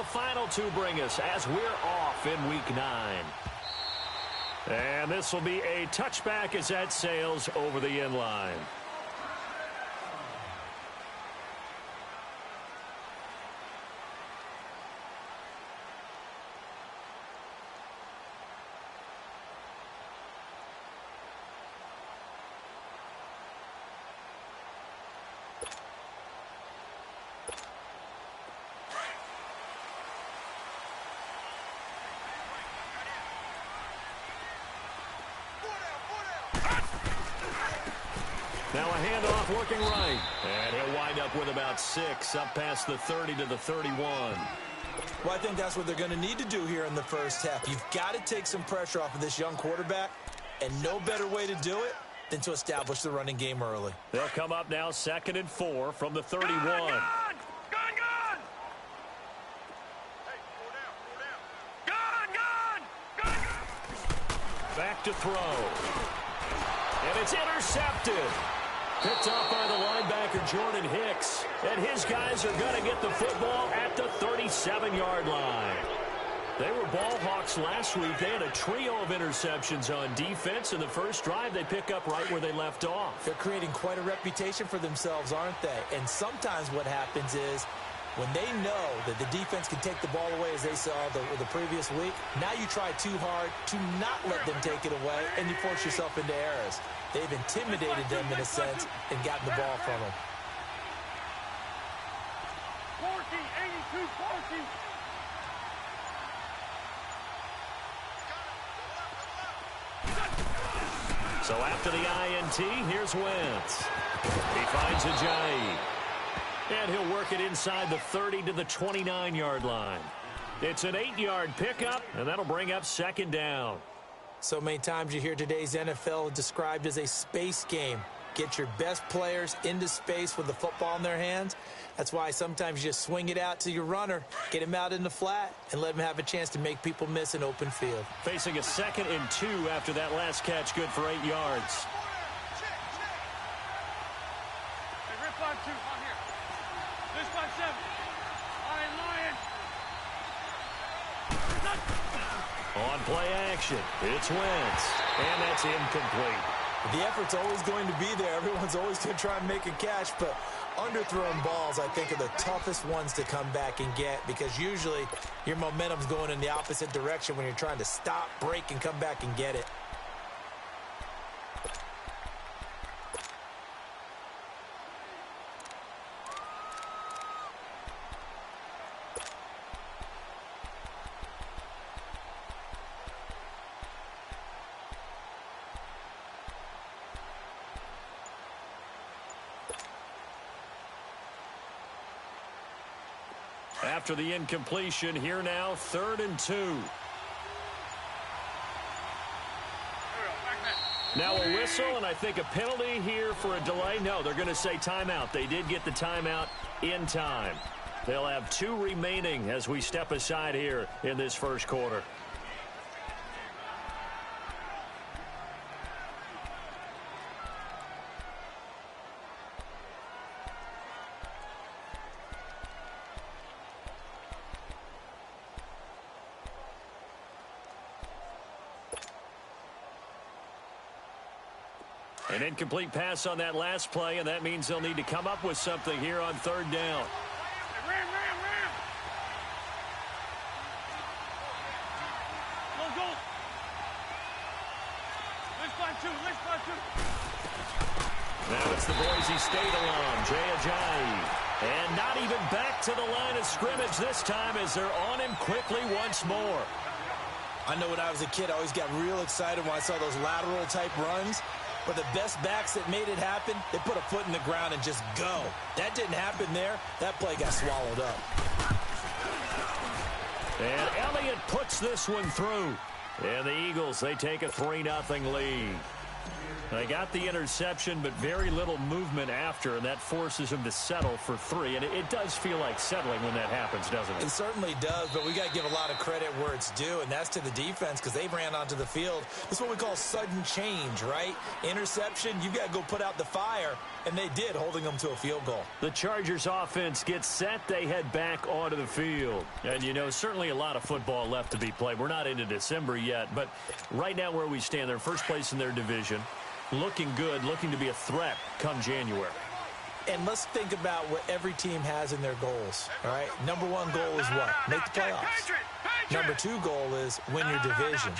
the final two bring us as we're off in Week 9. And this will be a touchback as that sails over the end line. Now a handoff looking right. And he'll wind up with about 6, up past the 30 to the 31. Well, I think that's what they're going to need to do here in the first half. You've got to take some pressure off of this young quarterback, and no better way to do it than to establish the running game early. They'll come up now 2nd and 4 from the 31. Gone! Back to throw. And it's intercepted. Picked off by the linebacker, Jordan Hicks. And his guys are going to get the football at the 37-yard line. They were ball hawks last week. They had a trio of interceptions on defense. In the first drive, they pick up right where they left off. They're creating quite a reputation for themselves, aren't they? And sometimes what happens is when they know that the defense can take the ball away, as they saw the previous week, now you try too hard to not let them take it away, and you force yourself into errors. They've intimidated them in a sense and gotten the ball from them. 82-40. So after the INT, here's Wentz. He finds Ajayi. And he'll work it inside the 30 to the 29-yard line. It's an 8-yard pickup, and that'll bring up 2nd down. So many times you hear today's NFL described as a space game. Get your best players into space with the football in their hands. That's why sometimes you just swing it out to your runner, get him out in the flat, and let him have a chance to make people miss an open field. Facing a 2nd and 2 after that last catch, good for 8 yards. Hey, rip on 2, on here. This by 7. On play action, it's Wentz, and that's incomplete. The effort's always going to be there. Everyone's always going to try and make a catch, but underthrown balls, I think, are the toughest ones to come back and get because usually your momentum's going in the opposite direction when you're trying to stop, break, and come back and get it. After the incompletion, here now, 3rd and 2. Now a whistle, and I think a penalty here for a delay. No, they're going to say timeout. They did get the timeout in time. They'll have 2 remaining as we step aside here in this first quarter. An incomplete pass on that last play, and that means they'll need to come up with something here on 3rd down. Ram. Go. List by 2. Now it's the Boise State alum, Jay Ajayi. And not even back to the line of scrimmage this time as they're on him quickly once more. I know when I was a kid, I always got real excited when I saw those lateral-type runs. But the best backs that made it happen, they put a foot in the ground and just go. That didn't happen there. That play got swallowed up. And Elliott puts this one through. And the Eagles, they take a 3-0 lead. They got the interception, but very little movement after, and that forces him to settle for 3. And it does feel like settling when that happens, doesn't it? It certainly does, but we got to give a lot of credit where it's due, and that's to the defense because they ran onto the field. This is what we call sudden change, right? Interception, you got to go put out the fire, and they did, holding them to a field goal. The Chargers offense gets set. They head back onto the field. And, you know, certainly a lot of football left to be played. We're not into December yet, but right now where we stand, they're first place in their division. Looking good, looking to be a threat come January. And let's think about what every team has in their goals, all right? Number 1 goal is what? Make the playoffs. Number 2 goal is win your division.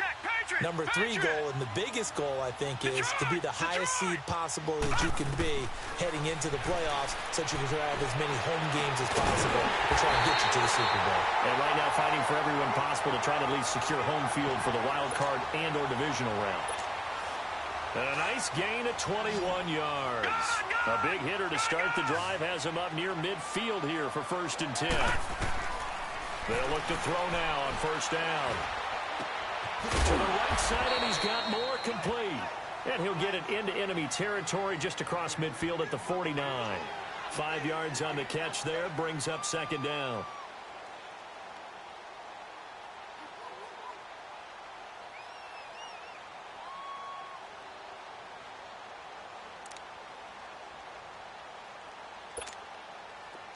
Number 3 goal, and the biggest goal, I think, is to be the highest seed possible that you can be heading into the playoffs so that you can have as many home games as possible to try and get you to the Super Bowl. And right now fighting for everyone possible to try to at least secure home field for the wild card and or divisional round. And a nice gain of 21 yards. A big hitter to start the drive has him up near midfield here for 1st and 10. They'll look to throw now on 1st down. To the right side, and he's got more complete. And he'll get it into enemy territory just across midfield at the 49. 5 yards on the catch there, brings up 2nd down.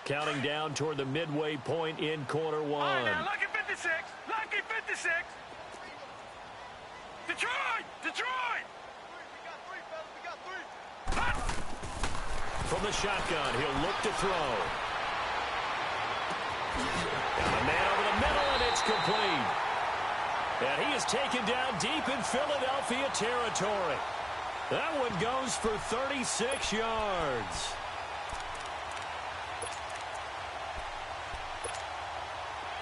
Counting down toward the midway point in quarter 1. All right, now, lucky 56. Lucky 56. Detroit! Detroit! We got 3, fellas. We got 3. From the shotgun, he'll look to throw. And the man over the middle, and it's complete. And he is taken down deep in Philadelphia territory. That one goes for 36 yards.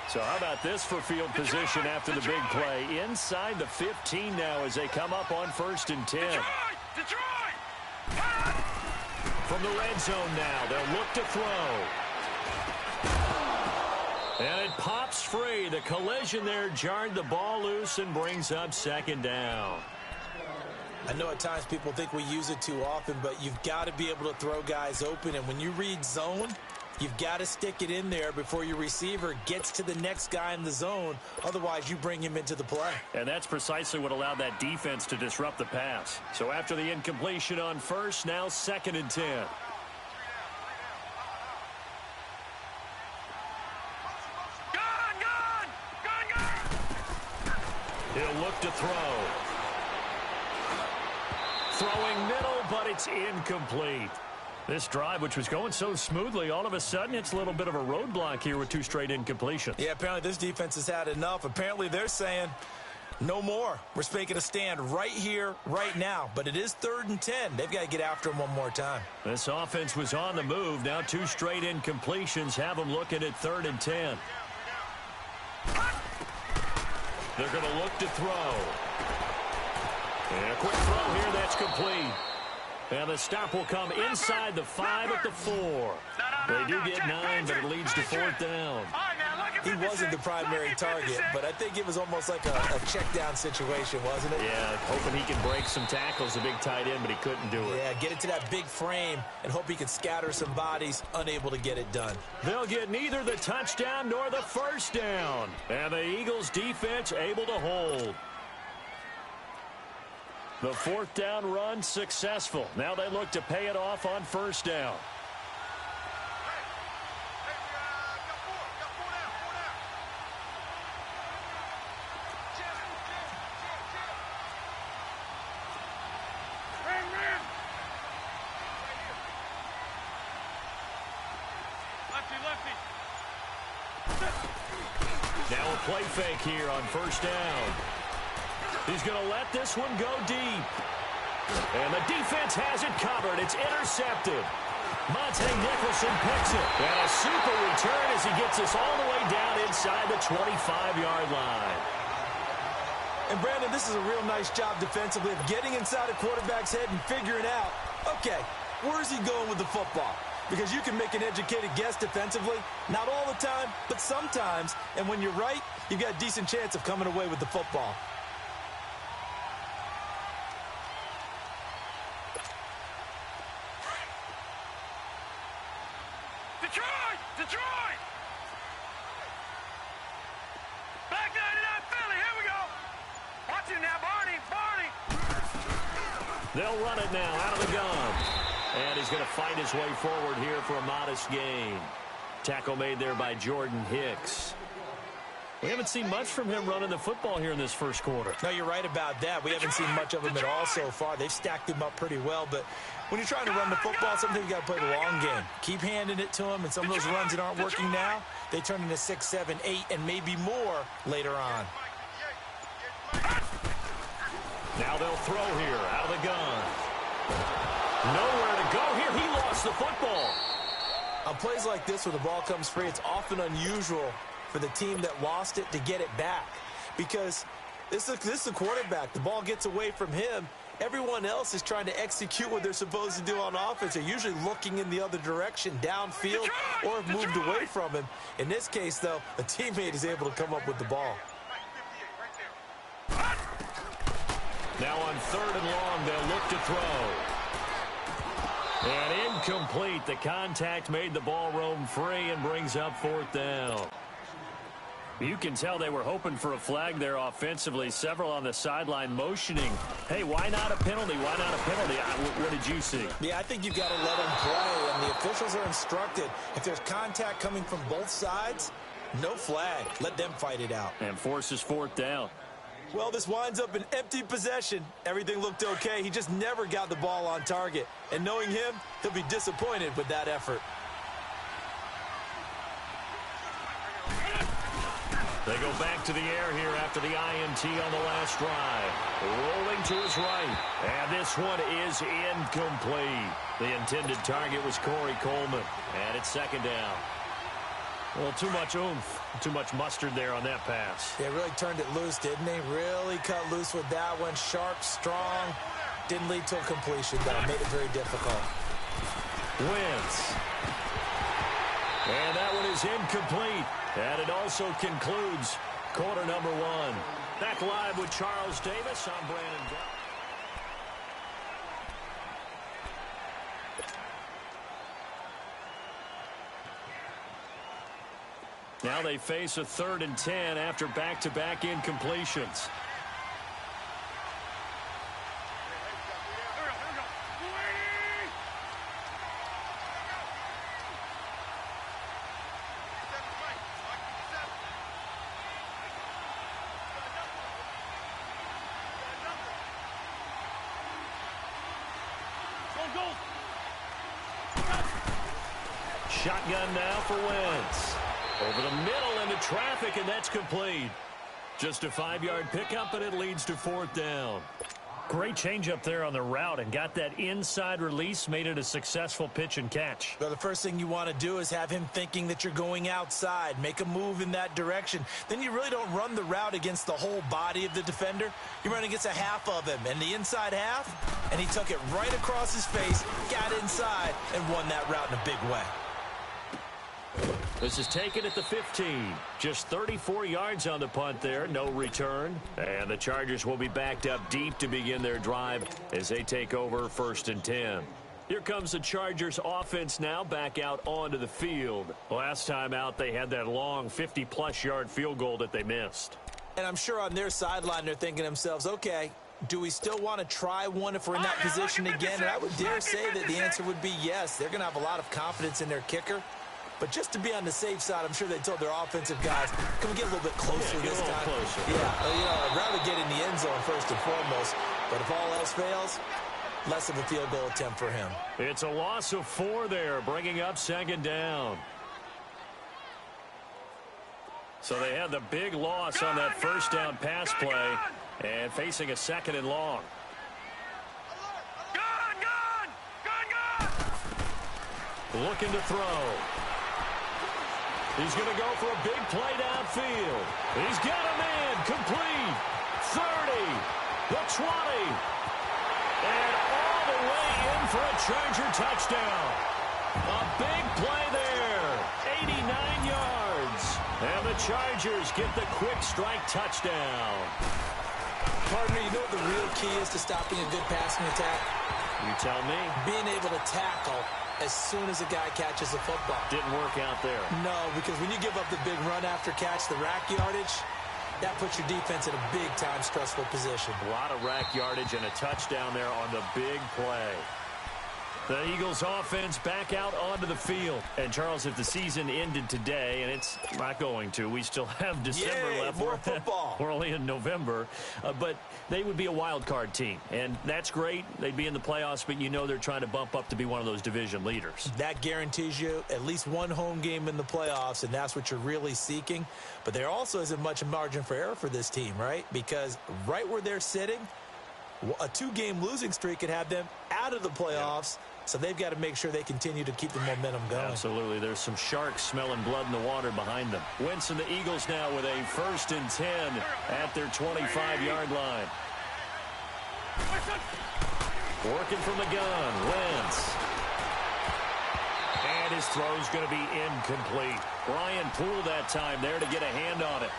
So how about this for field position after the big play? Inside the 15 now as they come up on 1st and 10. Detroit! From the red zone now, they'll look to throw. And it pops free. The collision there jarred the ball loose and brings up 2nd down. I know at times people think we use it too often, but you've got to be able to throw guys open. And when you read zone, you've got to stick it in there before your receiver gets to the next guy in the zone. Otherwise, you bring him into the play. And that's precisely what allowed that defense to disrupt the pass. So after the incompletion on 1st, now 2nd and 10. He'll look to throw. Throwing middle, but it's incomplete. This drive, which was going so smoothly, all of a sudden it's a little bit of a roadblock here with 2 straight incompletions. Yeah, apparently this defense has had enough. Apparently they're saying no more. We're making a stand right here, right now. But it is 3rd and 10. They've got to get after him one more time. This offense was on the move. Now 2 straight incompletions have them looking at 3rd and 10. They're going to look to throw. And a quick throw here, that's complete. And the stop will come inside the 5 at the 4. They do get 9, but it leads to 4th down. He wasn't the primary target, but I think it was almost like a check-down situation, wasn't it? Yeah, hoping he can break some tackles, a big tight end, but he couldn't do it. Yeah, get into that big frame and hope he could scatter some bodies, unable to get it done. They'll get neither the touchdown nor the 1st down. And the Eagles' defense able to hold. The 4th down run successful. Now they look to pay it off on 1st down. Now a play fake here on 1st down. He's going to let this one go deep. And the defense has it covered. It's intercepted. Monte Nicholson picks it. And a super return as he gets us all the way down inside the 25-yard line. And, Brandon, this is a real nice job defensively of getting inside a quarterback's head and figuring out, okay, where's he going with the football? Because you can make an educated guess defensively, not all the time, but sometimes. And when you're right, you've got a decent chance of coming away with the football. They'll run it now out of the gun. And he's going to fight his way forward here for a modest gain. Tackle made there by Jordan Hicks. We haven't seen much from him running the football here in this first quarter. No, you're right about that. We haven't seen much of him at all so far. They've stacked him up pretty well, but when you're trying to run the football, sometimes you got to play the long game. Keep handing it to him, and some of those runs that aren't working now, they turn into 6, 7, 8, and maybe more later on. Now they'll throw here out of the gun. Nowhere to go here. He lost the football. On plays like this where the ball comes free, it's often unusual for the team that lost it to get it back, because this is the quarterback. The ball gets away from him. Everyone else is trying to execute what they're supposed to do on offense. They're usually looking in the other direction, downfield, or have moved away from him. In this case, though, a teammate is able to come up with the ball. Now on 3rd and long, they'll look to throw. And incomplete. The contact made the ball roam free and brings up 4th down. You can tell they were hoping for a flag there offensively. Several on the sideline motioning. Hey, why not a penalty? Why not a penalty? What did you see? Yeah, I think you've got to let them play, and the officials are instructed. If there's contact coming from both sides, no flag. Let them fight it out. And forces 4th down. Well, this winds up an empty possession. Everything looked okay. He just never got the ball on target. And knowing him, he'll be disappointed with that effort. They go back to the air here after the INT on the last drive. Rolling to his right. And this one is incomplete. The intended target was Corey Coleman. And it's 2nd down. Well, too much oomph, too much mustard there on that pass. They really turned it loose, didn't they? Really cut loose with that one. Sharp, strong. Didn't lead to a completion, though. Made it very difficult. Wentz. And that one is incomplete. And it also concludes quarter number 1. Back live with Charles Davis. I'm Brandon Brown. Now they face a 3rd and 10 after back-to-back incompletions. Shotgun now for Wentz. Over the middle into traffic, and that's complete. Just a 5-yard pickup, and it leads to 4th down. Great change up there on the route and got that inside release, made it a successful pitch and catch. Well, the first thing you want to do is have him thinking that you're going outside, make a move in that direction. Then you really don't run the route against the whole body of the defender. You run against a half of him, and the inside half, and he took it right across his face, got inside, and won that route in a big way. This is taken at the 15. Just 34 yards on the punt there. No return. And the Chargers will be backed up deep to begin their drive as they take over 1st and 10. Here comes the Chargers offense now back out onto the field. Last time out, they had that long 50-plus yard field goal that they missed. And I'm sure on their sideline they're thinking to themselves, okay, do we still want to try one if we're in that position again? And I would dare say that the answer would be yes. They're going to have a lot of confidence in their kicker. But just to be on the safe side, I'm sure they told their offensive guys, can we get a little bit closer this time? Closer. Yeah, I'd rather get in the end zone first and foremost. But if all else fails, less of a field goal attempt for him. It's a loss of 4 there, bringing up 2nd down. So they had the big loss on that 1st down pass play and facing a 2nd and long. Looking to throw. He's going to go for a big play downfield. He's got a man complete. 30, the 20, and all the way in for a Charger touchdown. A big play there, 89 yards. And the Chargers get the quick strike touchdown. Partner, you know what the real key is to stopping a good passing attack? You tell me. Being able to tackle as soon as a guy catches the football. Didn't work out there. No, because when you give up the big run after catch, the rack yardage, That puts your defense in a big-time stressful position. A lot of rack yardage and a touchdown there on the big play. The Eagles offense back out onto the field. And, Charles, if the season ended today, and it's not going to, we still have December left. More football. We're only in November. But they would be a wild card team. And that's great. They'd be in the playoffs, but you know they're trying to bump up to be one of those division leaders. That guarantees you at least one home game in the playoffs, and that's what you're really seeking. But there also isn't much margin for error for this team, right? Because right where they're sitting, a 2-game losing streak could have them out of the playoffs. Yeah. So they've got to make sure they continue to keep the momentum going. Absolutely. There's some sharks smelling blood in the water behind them. Wentz and the Eagles now with a 1st and 10 at their 25-yard line. Working from the gun, Wentz. And his throw's going to be incomplete. Brian Poole that time there to get a hand on it.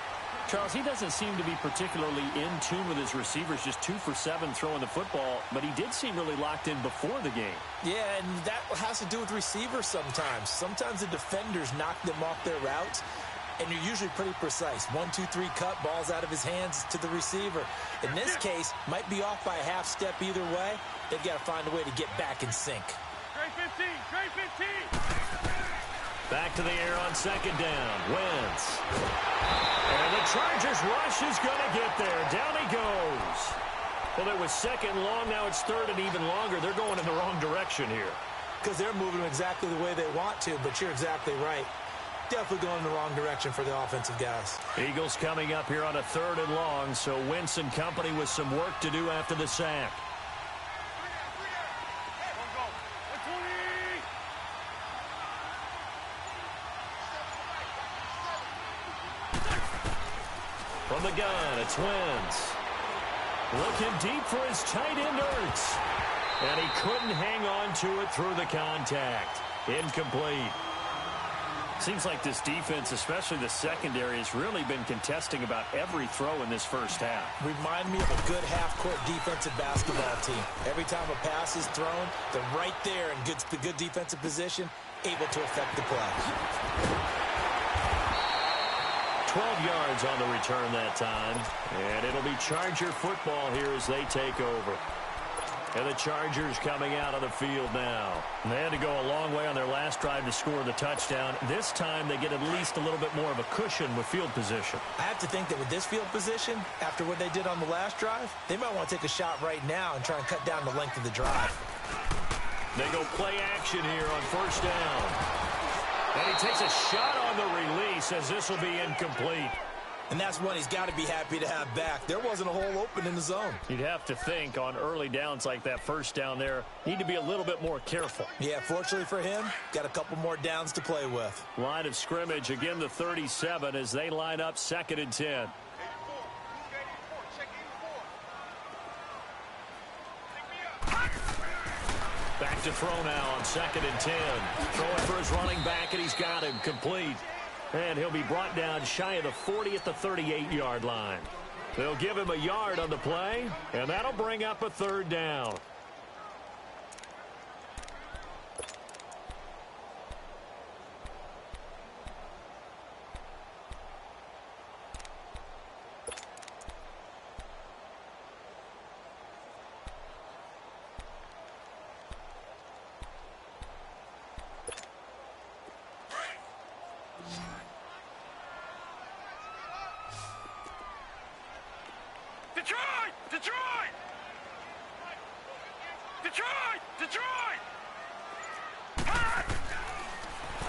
Charles, he doesn't seem to be particularly in tune with his receivers, just 2 for 7 throwing the football, but he did seem really locked in before the game. Yeah, and that has to do with receivers sometimes. Sometimes the defenders knock them off their routes, and you're usually pretty precise. 1, 2, 3 cut, balls out of his hands to the receiver. In this case, might be off by a half step either way. They've got to find a way to get back in sync. Trey 15, Trey 15. Back to the air on 2nd down. Wentz. And the Chargers rush is going to get there. Down he goes. Well, it was 2nd long. Now it's 3rd and even longer. They're going in the wrong direction here. Because they're moving exactly the way they want to, but you're exactly right. Definitely going in the wrong direction for the offensive guys. Eagles coming up here on a 3rd and long, so Wentz and company with some work to do after the sack. From the gun, it's Wentz. Looking deep for his tight end, Ertz. And he couldn't hang on to it through the contact. Incomplete. Seems like this defense, especially the secondary, has really been contesting about every throw in this first half. Remind me of a good half-court defensive basketball team. Every time a pass is thrown, they're right there in good defensive position, able to affect the play. 12 yards on the return that time. And it'll be Charger football here as they take over. And the Chargers coming out on the field now. And they had to go a long way on their last drive to score the touchdown. This time they get at least a little bit more of a cushion with field position. I have to think that with this field position, after what they did on the last drive, they might want to take a shot right now and try and cut down the length of the drive. They go play action here on 1st down. And he takes a shot on the release as this will be incomplete. And that's one he's got to be happy to have back. There wasn't a hole open in the zone. You'd have to think on early downs like that 1st down there, need to be a little bit more careful. Yeah, fortunately for him, got a couple more downs to play with. Line of scrimmage, again the 37 as they line up 2nd and 10. Back to throw now on 2nd and 10. Throwing for his running back, and he's got him complete. And he'll be brought down shy of the 40 at the 38-yard line. They'll give him a yard on the play, and that'll bring up a 3rd down.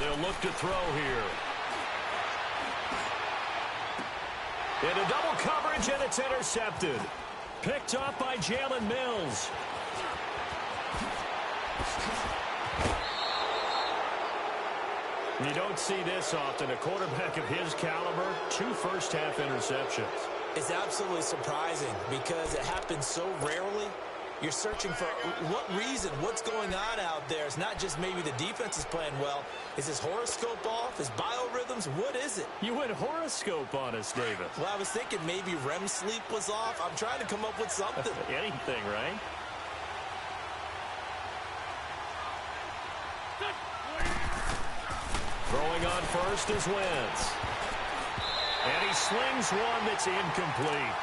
They'll look to throw here. Into double coverage, and it's intercepted. Picked off by Jalen Mills. You don't see this often. A quarterback of his caliber, 2 first-half interceptions. It's absolutely surprising because it happens so rarely. You're searching for what reason, what's going on out there. It's not just maybe the defense is playing well. Is his horoscope off? His biorhythms? What is it? You went horoscope on us, David. Well, I was thinking maybe REM sleep was off. I'm trying to come up with something. Anything, right? Throwing on first is Wentz. And he slings one that's incomplete.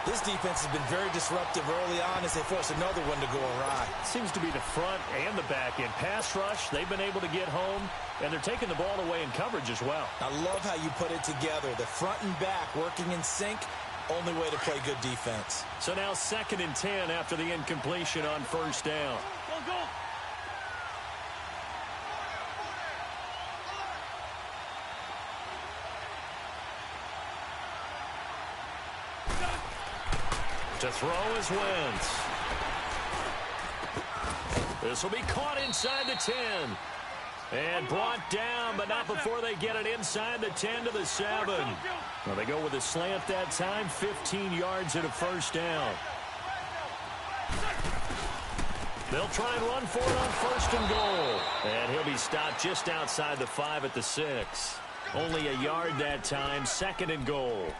This defense has been very disruptive early on as they force another one to go awry. Seems to be the front and the back end. Pass rush, they've been able to get home, and they're taking the ball away in coverage as well. I love how you put it together. The front and back working in sync, only way to play good defense. So now 2nd and 10 after the incompletion on first down. Go, go. To throw is Wentz. This will be caught inside the 10. And brought down, but not before they get it inside the 10 to the 7. Well, they go with a slant that time, 15 yards and a first down. They'll try and run for it on 1st and goal. And he'll be stopped just outside the 5 at the 6. Only a yard that time, 2nd and goal.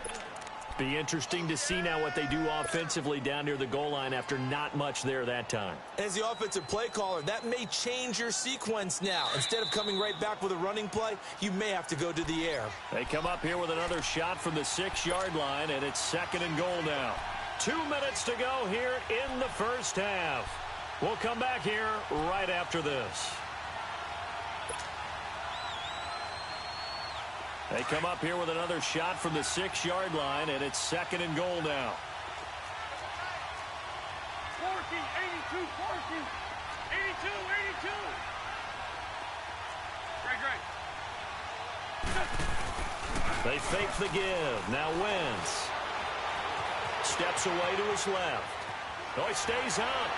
Be interesting to see now what they do offensively down near the goal line after not much there that time. As the offensive play caller, that may change your sequence now. Instead of coming right back with a running play, you may have to go to the air. They come up here with another shot from the 6-yard line, and it's 2nd and goal now. 2 minutes to go here in the first half. We'll come back here right after this. They come up here with another shot from the 6-yard line, and it's 2nd and goal now. 40, 82, 40, 82, 82. Great. They fake the give. Now Wentz steps away to his left. Oh, he stays up.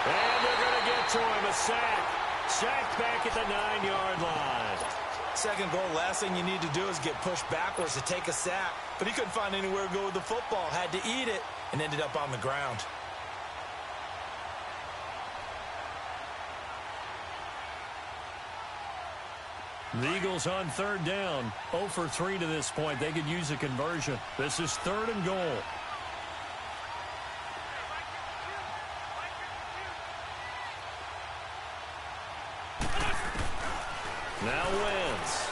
And they're going to get to him. A sack. Sack back at the 9-yard line. 2nd goal, last thing you need to do is get pushed backwards to take a sack. But he couldn't find anywhere to go with the football. Had to eat it and ended up on the ground. The Eagles on 3rd down. 0 for 3 to this point. They could use a conversion. This is 3rd and goal. Now Wentz.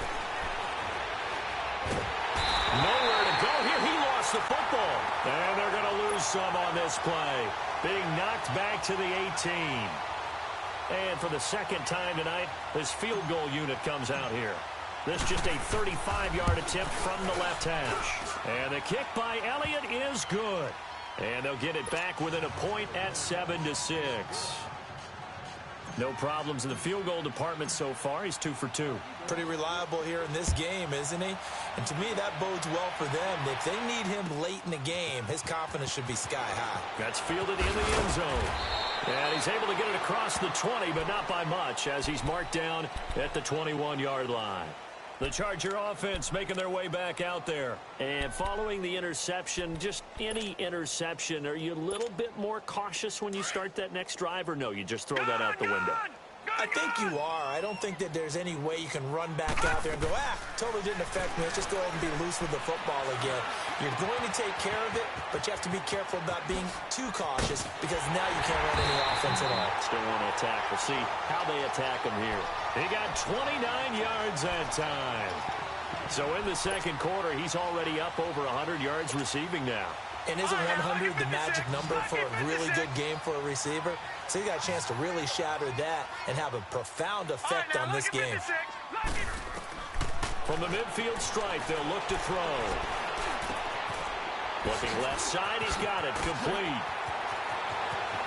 Nowhere to go here. He lost the football. And they're going to lose some on this play. Being knocked back to the 18. And for the 2nd time tonight, this field goal unit comes out here. This just a 35-yard attempt from the left hash. And the kick by Elliott is good. And they'll get it back within a point at 7-6. No problems in the field goal department so far. He's 2 for 2. Pretty reliable here in this game, isn't he? And to me, that bodes well for them. If they need him late in the game, his confidence should be sky high. That's fielded in the end zone. And he's able to get it across the 20, but not by much, as he's marked down at the 21-yard line. The Charger offense making their way back out there. And following the interception, just any interception, are you a little bit more cautious when you start that next drive, or no, you just throw that out the window? I think you are. I don't think that there's any way you can run back out there and go, totally didn't affect me. Let's just go ahead and be loose with the football again. You're going to take care of it, but you have to be careful about being too cautious because now you can't run any offense at all. Still want to attack. We'll see how they attack him here. He got 29 yards that time. So in the 2nd quarter, he's already up over 100 yards receiving now. And isn't 100 the magic number for a really good game for a receiver? So he got a chance to really shatter that and have a profound effect on this game. From the midfield stripe, they'll look to throw. Looking left side, he's got it. Complete.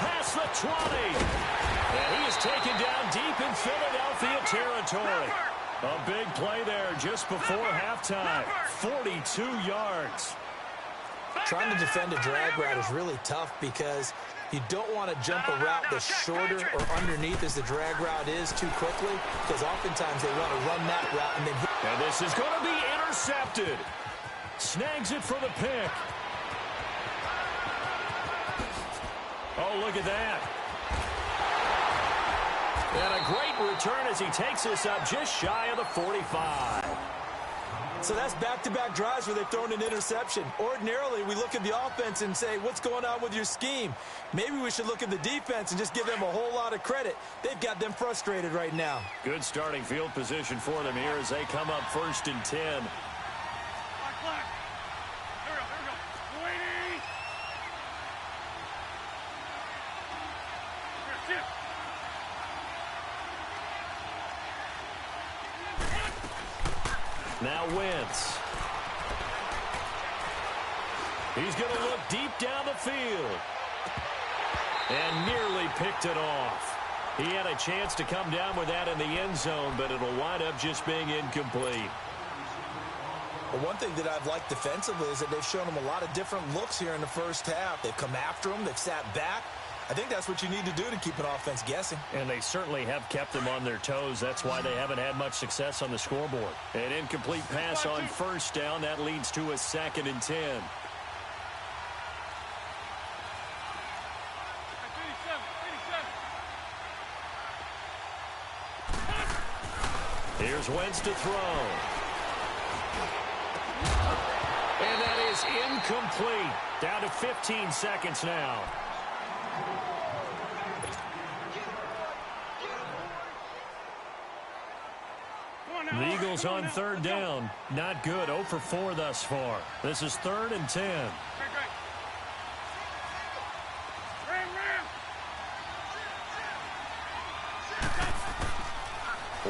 Past the 20. And he is taken down deep in Philadelphia territory. A big play there just before halftime. 42 yards. Trying to defend a drag route is really tough because you don't want to jump a route that's shorter or underneath as the drag route is too quickly, because oftentimes they want to run that route and then hit. And this is going to be intercepted. Snags it for the pick. Oh, look at that. And a great return as he takes us up just shy of the 45. So that's back-to-back drives where they've thrown an interception. Ordinarily, we look at the offense and say, what's going on with your scheme? Maybe we should look at the defense and just give them a whole lot of credit. They've got them frustrated right now. Good starting field position for them here as they come up 1st and 10. Now Wentz. He's going to look deep down the field. And nearly picked it off. He had a chance to come down with that in the end zone, but it'll wind up just being incomplete. Well, one thing that I've liked defensively is that they've shown him a lot of different looks here in the first half. They've come after him. They've sat back. I think that's what you need to do to keep an offense guessing. And they certainly have kept them on their toes. That's why they haven't had much success on the scoreboard. An incomplete pass on first down. That leads to a 2nd and 10. Here's Wentz to throw. And that is incomplete. Down to 15 seconds now. The Eagles on 3rd down. Not good. 0 for 4 thus far. This is 3rd and 10.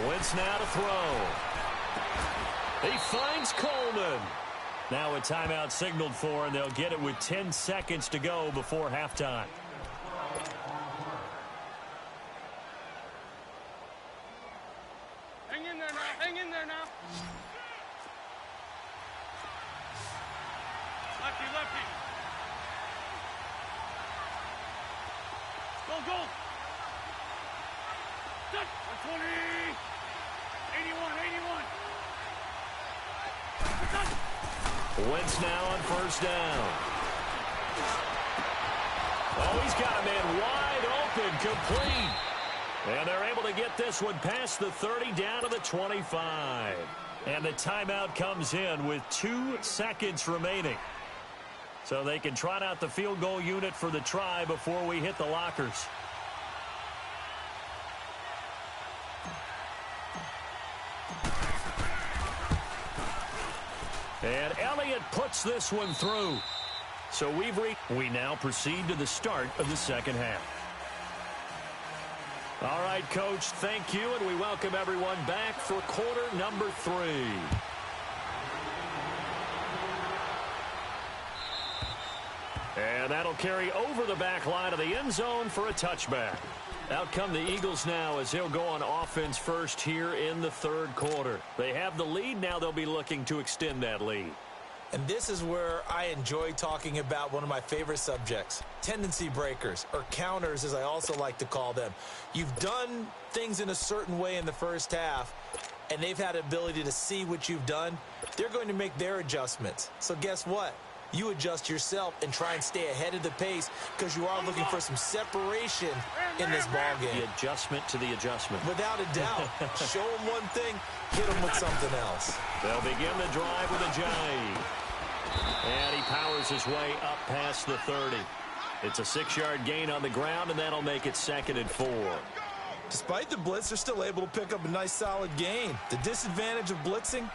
Wentz now to throw. He finds Coleman. Now a timeout signaled for, and they'll get it with 10 seconds to go before halftime. Hang in there now. Hang in there now. Lefty, lefty. Go, go. 120. 81, 81. Wentz now on 1st down. Oh, he's got a man wide open, complete. And they're able to get this one past the 30 down to the 25. And the timeout comes in with 2 seconds remaining. So they can trot out the field goal unit for the try before we hit the lockers. And Elliott puts this one through. So we now proceed to the start of the second half. All right, Coach, thank you, and we welcome everyone back for quarter number 3. And that'll carry over the back line of the end zone for a touchback. Out come the Eagles now as they'll go on offense first here in the 3rd quarter. They have the lead. Now they'll be looking to extend that lead. And this is where I enjoy talking about one of my favorite subjects, tendency breakers, or counters as I also like to call them. You've done things in a certain way in the first half, and they've had the ability to see what you've done. They're going to make their adjustments. So guess what? You adjust yourself and try and stay ahead of the pace because you are looking for some separation in this ballgame. The adjustment to the adjustment. Without a doubt. Show them one thing, hit them with something else. They'll begin the drive with a jive. And he powers his way up past the 30. It's a 6-yard gain on the ground, and that'll make it 2nd and 4. Despite the blitz, they're still able to pick up a nice solid gain. The disadvantage of blitzing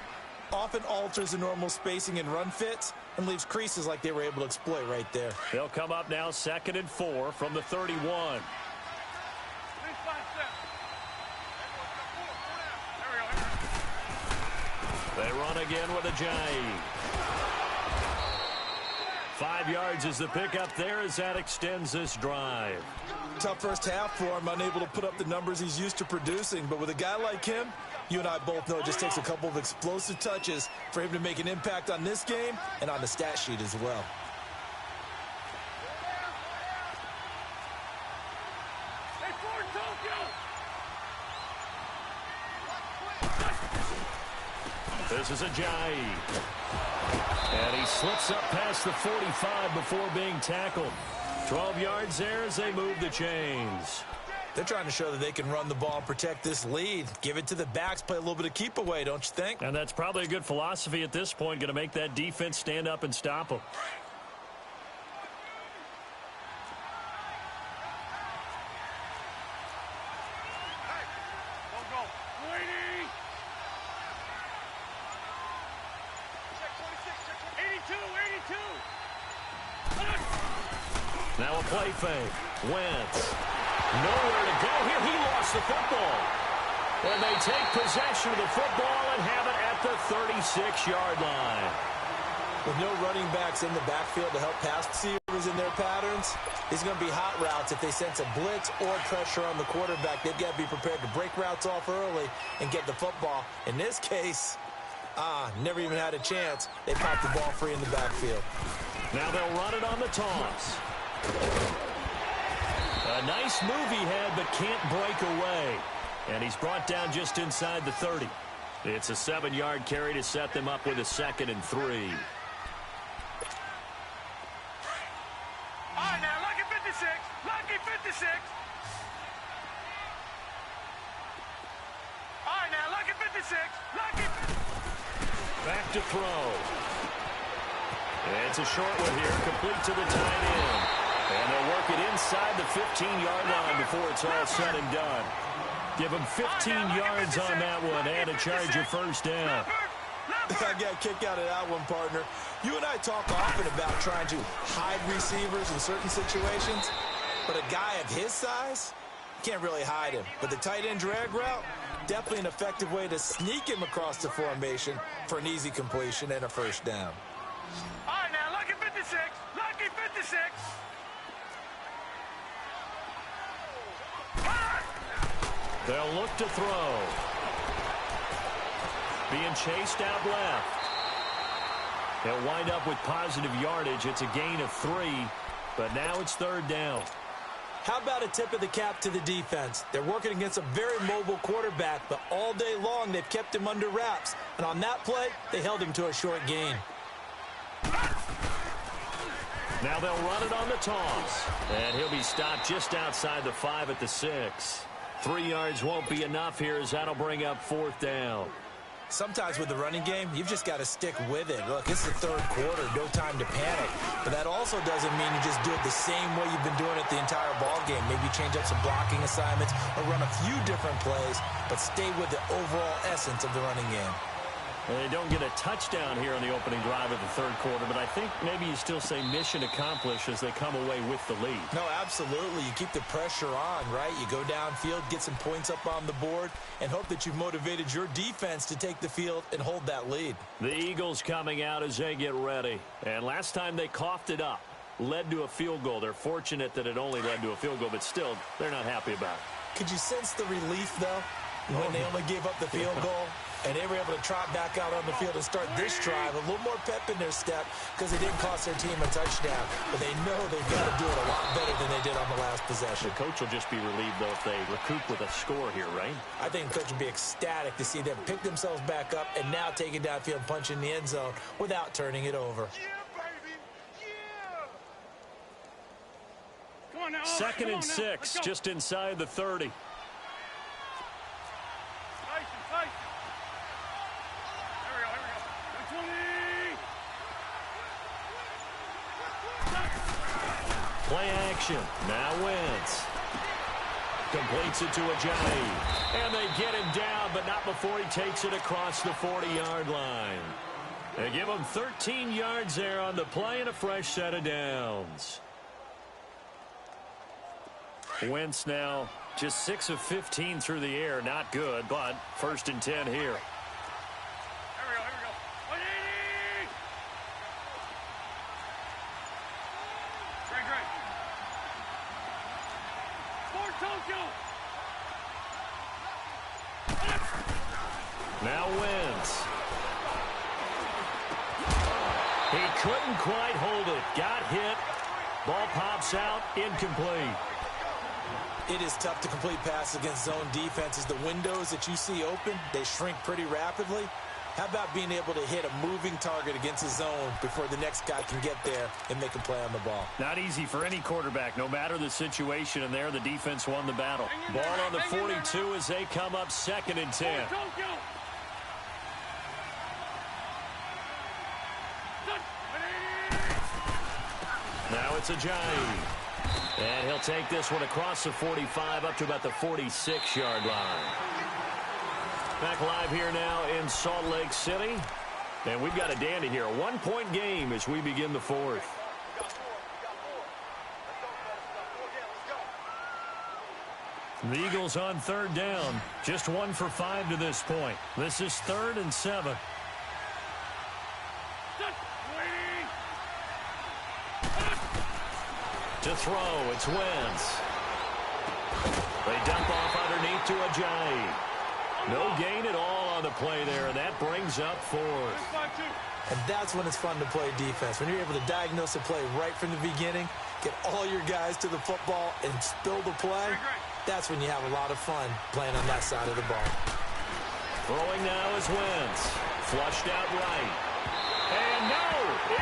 often alters the normal spacing and run fits and leaves creases like they were able to exploit right there. They'll come up now 2nd and 4 from the 31. They run again with a jive. 5 yards is the pickup there as that extends this drive. Tough first half for him, unable to put up the numbers he's used to producing. But with a guy like him, you and I both know it just takes a couple of explosive touches for him to make an impact on this game and on the stat sheet as well. This is a jive. And he slips up past the 45 before being tackled. 12 yards there as they move the chains. They're trying to show that they can run the ball and protect this lead. Give it to the backs, play a little bit of keep away, don't you think? And that's probably a good philosophy at this point, going to make that defense stand up and stop them. Now a play fake. Wentz. Nowhere to go here. He lost the football. And they take possession of the football and have it at at the 36-yard line. With no running backs in the backfield to help pass receivers in their patterns, these are going to be hot routes. If they sense a blitz or pressure on the quarterback, they've got to be prepared to break routes off early and get the football. In this case, never even had a chance. They popped the ball free in the backfield. Now they'll run it on the toss. A nice move he had, but can't break away. And he's brought down just inside the 30. It's a 7-yard carry to set them up with a 2nd and 3. All right, now, lucky 56. Lucky 56. All right, now, lucky 56. Lucky. Back to throw. It's a short one here, complete to the tight end. And they'll work it inside the 15-yard line before it's all said and done. Give them 15 yards on that one and a Charger first down. I got a kick out of that one, partner. You and I talk often about trying to hide receivers in certain situations, but a guy of his size, can't really hide him. But the tight end drag route, definitely an effective way to sneak him across the formation for an easy completion and a first down. All right, now, lucky 56. Lucky 56. They'll look to throw. Being chased out left. They'll wind up with positive yardage. It's a gain of 3, but now it's 3rd down. How about a tip of the cap to the defense? They're working against a very mobile quarterback, but all day long they've kept him under wraps. And on that play, they held him to a short gain. Now they'll run it on the toss. And he'll be stopped just outside the 5 at the 6. 3 yards won't be enough here as that'll bring up 4th down. Sometimes with the running game, you've just got to stick with it. Look, it's the 3rd quarter, no time to panic. But that also doesn't mean you just do it the same way you've been doing it the entire ball game. Maybe change up some blocking assignments or run a few different plays, but stay with the overall essence of the running game. They don't get a touchdown here on the opening drive of the 3rd quarter, but I think maybe you still say mission accomplished as they come away with the lead. No, absolutely. You keep the pressure on, right? You go downfield, get some points up on the board, and hope that you've motivated your defense to take the field and hold that lead. The Eagles coming out as they get ready. And last time they coughed it up, led to a field goal. They're fortunate that it only led to a field goal, but still, they're not happy about it. Could you sense the relief, though, when they only gave up the field goal? And they were able to trot back out on the field and start this drive. A little more pep in their step because it didn't cost their team a touchdown. But they know they've got to do it a lot better than they did on the last possession. The coach will just be relieved, though, if they recoup with a score here, right? I think the coach will be ecstatic to see them pick themselves back up and now take it downfield and punch in the end zone without turning it over. Yeah, baby. Yeah. Come on now. 2nd and 6, just inside the 30. Play action. Now Wentz. Completes it to Ajayi. And they get him down, but not before he takes it across the 40-yard line. They give him 13 yards there on the play and a fresh set of downs. Wentz now just 6 of 15 through the air. Not good, but 1st and 10 here. Now Wentz. He couldn't quite hold it. Got hit. Ball pops out. Incomplete. It is tough to complete passes against zone defenses. The windows that you see open, they shrink pretty rapidly. How about being able to hit a moving target against a zone before the next guy can get there and make a play on the ball? Not easy for any quarterback, no matter the situation, and there the defense won the battle. Ball on the 42 as they come up 2nd and 10. Now it's Ajayi. And he'll take this one across the 45 up to about the 46-yard line. Back live here now in Salt Lake City. And we've got a dandy here. A 1-point game as we begin the 4th. The Eagles on third down. Just 1 for 5 to this point. This is 3rd and 7. To throw, it's Wentz. They dump off underneath to Ajayi. No gain at all on the play there, and that brings up 4th. And that's when it's fun to play defense. When you're able to diagnose a play right from the beginning, get all your guys to the football and spill the play, that's when you have a lot of fun playing on that side of the ball. Throwing now is Wentz. Flushed out right. And no,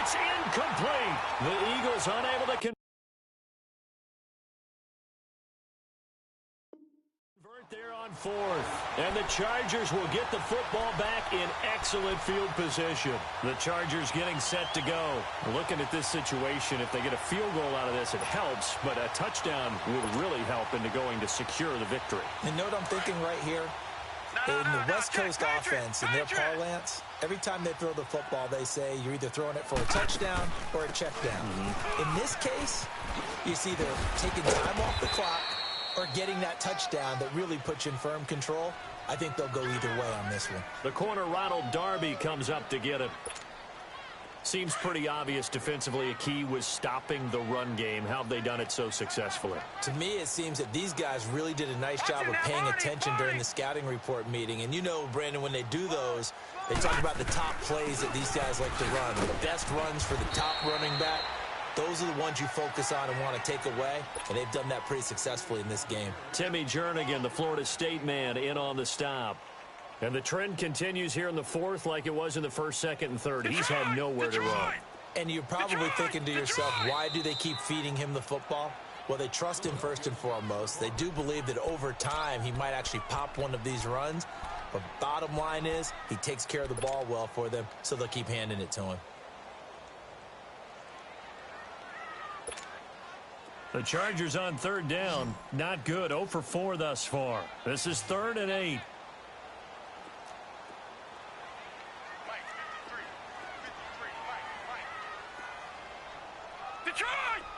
it's incomplete. The Eagles unable to convert there on 4th. And the Chargers will get the football back in excellent field position. The Chargers getting set to go. Looking at this situation, if they get a field goal out of this, it helps, but a touchdown would really help into going to secure the victory. And know what I'm thinking right here? In the West Coast offense, in their parlance, every time they throw the football, they say you're either throwing it for a touchdown or a check down. In this case, it's either taking time off the clock or getting that touchdown that really puts you in firm control. I think they'll go either way on this one. The corner, Ronald Darby, comes up to get it. Seems pretty obvious defensively a key was stopping the run game. How have they done it so successfully? To me, it seems that these guys really did a nice job of paying attention during the scouting report meeting. And you know, Brandon, when they do those, they talk about the top plays that these guys like to run. The best runs for the top running back. Those are the ones you focus on and want to take away, and they've done that pretty successfully in this game. Timmy Jernigan, the Florida State man, in on the stop. And the trend continues here in the 4th like it was in the 1st, 2nd, and 3rd. He's had nowhere to run. And you're probably thinking to yourself, why do they keep feeding him the football? Well, they trust him first and foremost. They do believe that over time he might actually pop one of these runs. But bottom line is he takes care of the ball well for them, so they'll keep handing it to him. The Chargers on 3rd down. Not good. 0 for 4 thus far. This is 3rd and 8.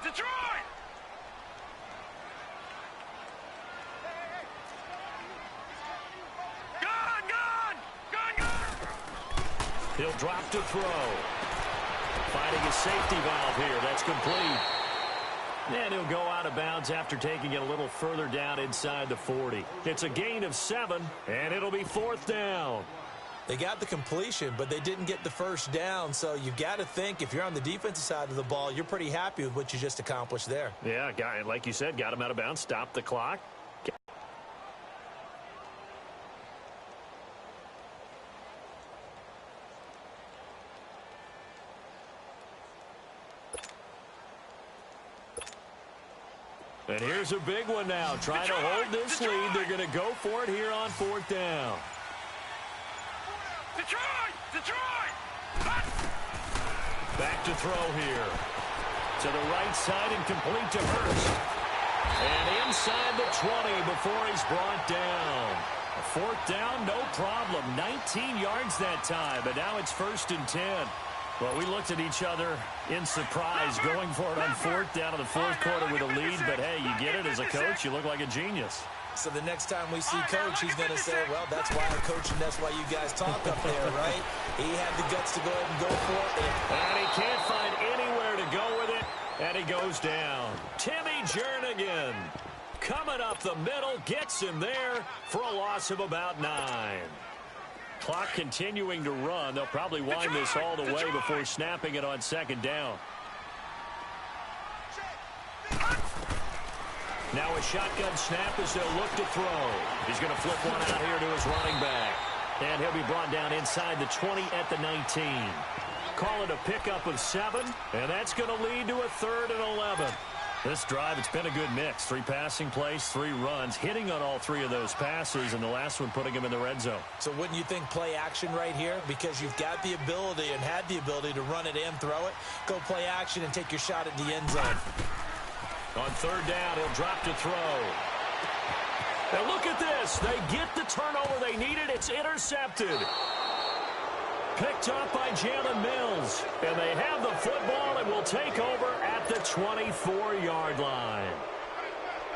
Detroit! Gone! He'll drop to throw. Finding a safety valve here. That's complete. And he'll go out of bounds after taking it a little further down inside the 40. It's a gain of 7, and it'll be 4th down. They got the completion, but they didn't get the first down. So you've got to think if you're on the defensive side of the ball, you're pretty happy with what you just accomplished there. Yeah, like you said, got him out of bounds, stopped the clock. And here's a big one now. Trying to hold this lead. They're going to go for it here on 4th down. Detroit! Back to throw here. To the right side and complete to Hurst. And inside the 20 before he's brought down. A 4th down, no problem. 19 yards that time, but now it's 1st and 10. Well, we looked at each other in surprise going for it on 4th down in the 4th quarter with a lead, but hey, you get it as a coach, you look like a genius. So the next time we see Coach, he's going to say, well, that's why I coach and that's why you guys talk up there, right? He had the guts to go ahead and go for it. And he can't find anywhere to go with it, and he goes down. Timmy Jernigan coming up the middle, gets him there for a loss of about 9. Clock continuing to run. They'll probably wind this all the way before snapping it on 2nd down. Now a shotgun snap as they'll look to throw. He's going to flip one out here to his running back. And he'll be brought down inside the 20 at the 19. Call it a pickup of 7, and that's going to lead to a 3rd and 11. This drive, it's been a good mix. 3 passing plays, 3 runs, hitting on all 3 of those passes, and the last one putting him in the red zone. So wouldn't you think play action right here? Because you've got the ability and had the ability to run it and throw it. Go play action and take your shot at the end zone. On 3rd down, he'll drop to throw. And look at this. They get the turnover they needed. It's intercepted. Picked up by Jalen Mills. And they have the football and will take over at the 24-yard line.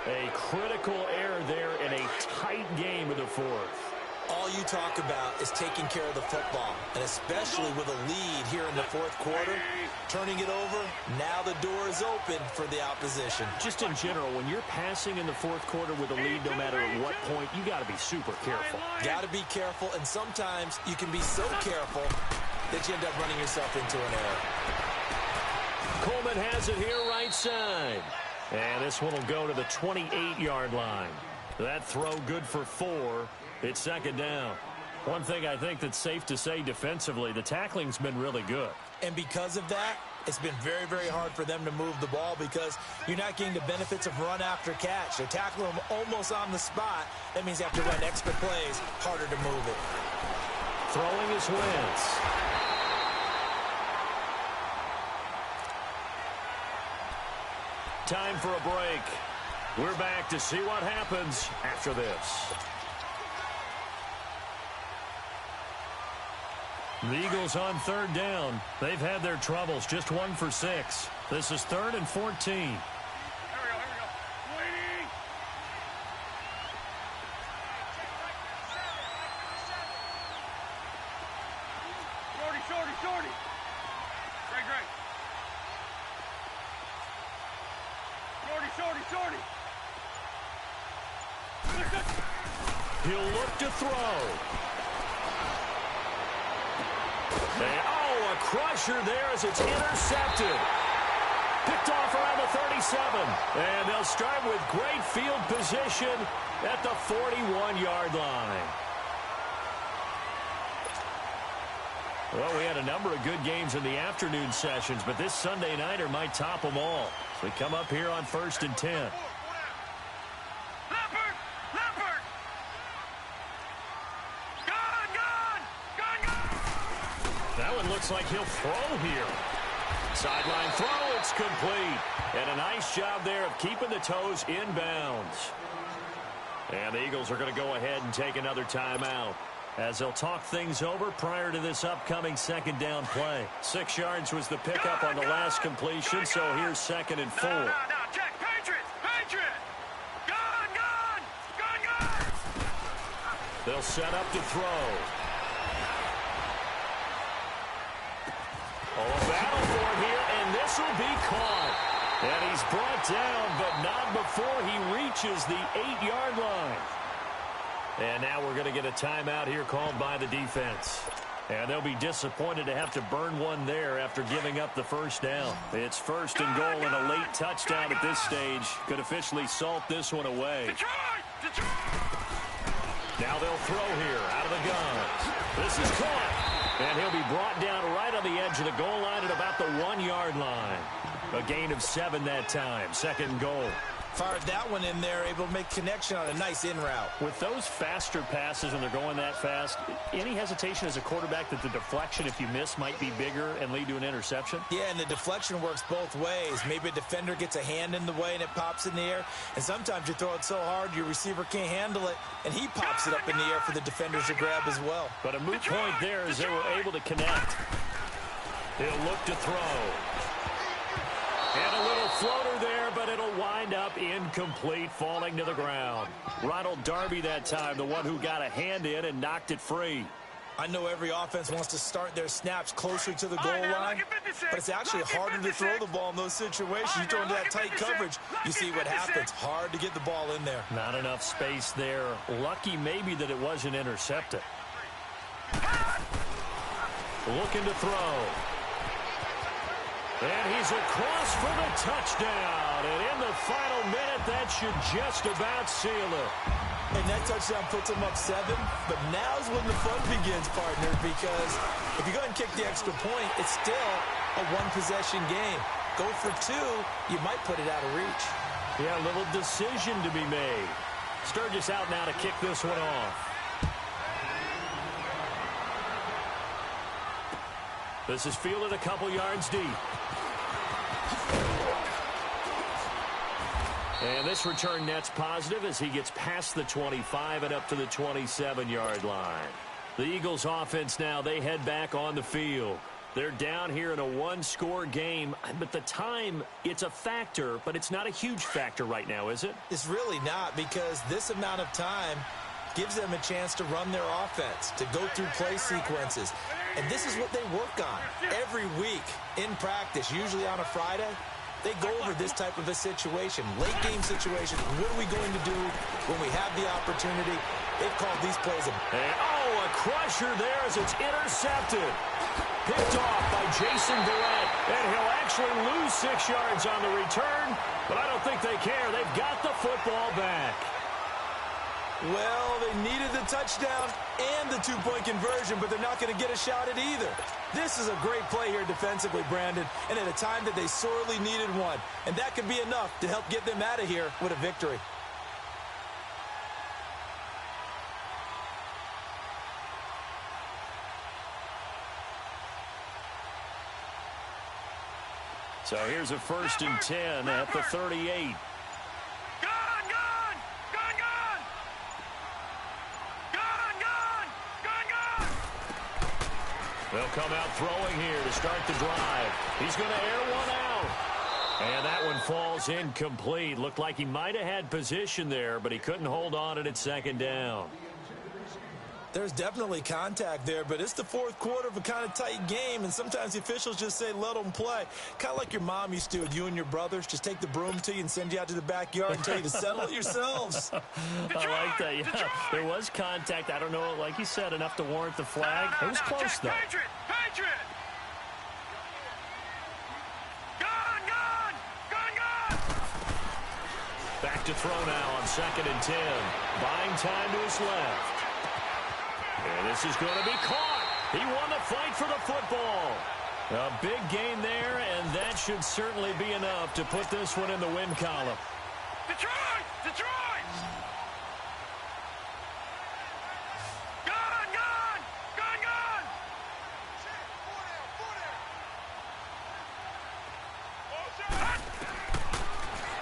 A critical error there in a tight game in the fourth. All you talk about is taking care of the football, and especially with a lead here in the fourth quarter, turning it over, now the door is open for the opposition. Just in general, when you're passing in the fourth quarter with a lead, no matter at what point, you got to be super careful. Got to be careful, and sometimes you can be so careful that you end up running yourself into an error. Coleman has it here right side. And this one will go to the 28-yard line. That throw good for 4. It's second down. One thing I think that's safe to say defensively, the tackling's been really good. And because of that, it's been very, very hard for them to move the ball because you're not getting the benefits of run after catch. They're tackling them almost on the spot. That means you have to run extra plays, harder to move it. Throwing is Wentz. Time for a break. We're back to see what happens after this. The Eagles on third down. They've had their troubles, just 1 for 6. This is 3rd and 14. Here we go. Waiting. Shorty. Great. Shorty. He'll look to throw. And, a crusher there as it's intercepted. Picked off around the 37. And they'll start with great field position at the 41-yard line. Well, we had a number of good games in the afternoon sessions, but this Sunday nighter might top them all. So we come up here on 1st and 10. That one looks like he'll throw here. Sideline throw, it's complete. And a nice job there of keeping the toes inbounds. And the Eagles are going to go ahead and take another timeout as they'll talk things over prior to this upcoming second down play. 6 yards was the pickup on the last completion, so here's 2nd and 4. No, check. Patriots. Gun. They'll set up to throw. Oh, a battle for it here, and this will be caught. And he's brought down, but not before he reaches the 8-yard line. And now we're going to get a timeout here called by the defense. And they'll be disappointed to have to burn one there after giving up the first down. It's 1st and goal and a late touchdown at this stage could officially salt this one away. Detroit! Now they'll throw here out of the gun. This is caught. And he'll be brought down right on the edge of the goal line at about the 1-yard line. A gain of 7 that time. 2nd and goal. Fired that one in there, able to make connection on a nice in route. With those faster passes when they're going that fast, any hesitation as a quarterback that the deflection, if you miss, might be bigger and lead to an interception? Yeah, and the deflection works both ways. Maybe a defender gets a hand in the way and it pops in the air. And sometimes you throw it so hard your receiver can't handle it, and he pops it up in the air for the defenders to grab as well. But a moot point there as they were able to connect. He'll look to throw. And a little floater there, but it'll wind up incomplete, falling to the ground. Ronald Darby that time, the one who got a hand in and knocked it free. I know every offense wants to start their snaps closer to the goal line, but it's actually harder to throw the ball in those situations. You throw into that tight coverage, you see what happens. Hard to get the ball in there. Not enough space there. Lucky maybe that it wasn't intercepted. Looking to throw. And he's across for the touchdown. And in the final minute, that should just about seal it. And that touchdown puts him up 7. But now's when the fun begins, partner, because if you go ahead and kick the extra point, it's still a one-possession game. Go for 2, you might put it out of reach. Yeah, a little decision to be made. Sturgis out now to kick this one off. This is fielded a couple yards deep. And this return net's positive as he gets past the 25 and up to the 27-yard line. The Eagles offense now, they head back on the field. They're down here in a one-score game, but the time, it's a factor, but it's not a huge factor right now, is it? It's really not, because this amount of time gives them a chance to run their offense, to go through play sequences. And this is what they work on every week in practice, usually on a Friday. They go over this type of a situation, late-game situation. What are we going to do when we have the opportunity? They've called these plays a crusher there as it's intercepted. Picked off by Jason Verrett, and he'll actually lose 6 yards on the return, but I don't think they care. They've got the football back. Well, they needed the touchdown and the two-point conversion, but they're not going to get a shot at either. This is a great play here defensively, Brandon, and at a time that they sorely needed one. And that could be enough to help get them out of here with a victory. So here's a 1st and 10 at the 38. They'll come out throwing here to start the drive. He's going to air one out. And that one falls incomplete. Looked like he might have had position there, but he couldn't hold on at 2nd down. There's definitely contact there, but it's the 4th quarter of a kind of tight game, and sometimes the officials just say, let them play. Kind of like your mom used to with you and your brothers. Just take the broom to you and send you out to the backyard and tell you to settle it yourselves. I like that. Yeah, there was contact. I don't know, like you said, enough to warrant the flag. It was close, though. Patriot! Back to throw now on 2nd and 10. Buying time to his left. And this is going to be caught. He won the fight for the football. A big gain there, and that should certainly be enough to put this one in the win column. Detroit! Detroit! Gun! Gun! Gun! Gun!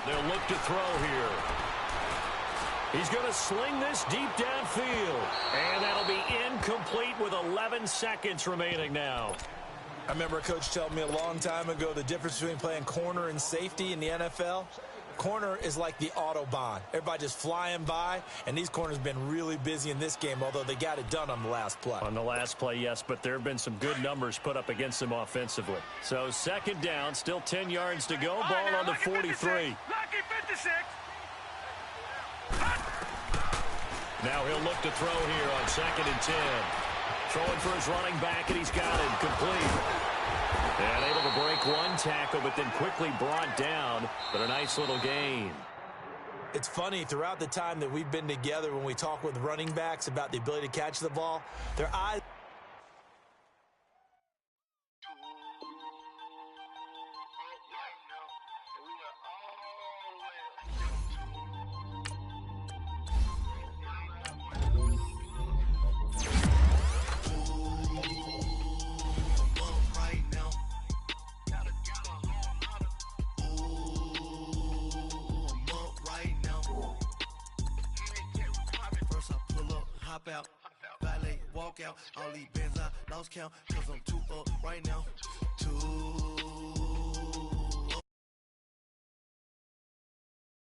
They'll look to throw here. He's going to sling this deep downfield. And that'll be incomplete with 11 seconds remaining now. I remember a coach telling me a long time ago the difference between playing corner and safety in the NFL. Corner is like the Autobahn. Everybody just flying by, and these corners have been really busy in this game, although they got it done on the last play. On the last play, yes, but there have been some good numbers put up against them offensively. So 2nd down, still 10 yards to go. Ball on the 43. Lucky 56. Now he'll look to throw here on 2nd and 10. Throwing for his running back, and he's got it complete. And able to break one tackle, but then quickly brought down. But a nice little gain. It's funny, throughout the time that we've been together, when we talk with running backs about the ability to catch the ball, their eyes... Out, valet, walk out, all these bands I lost count, cause I'm too up right now, too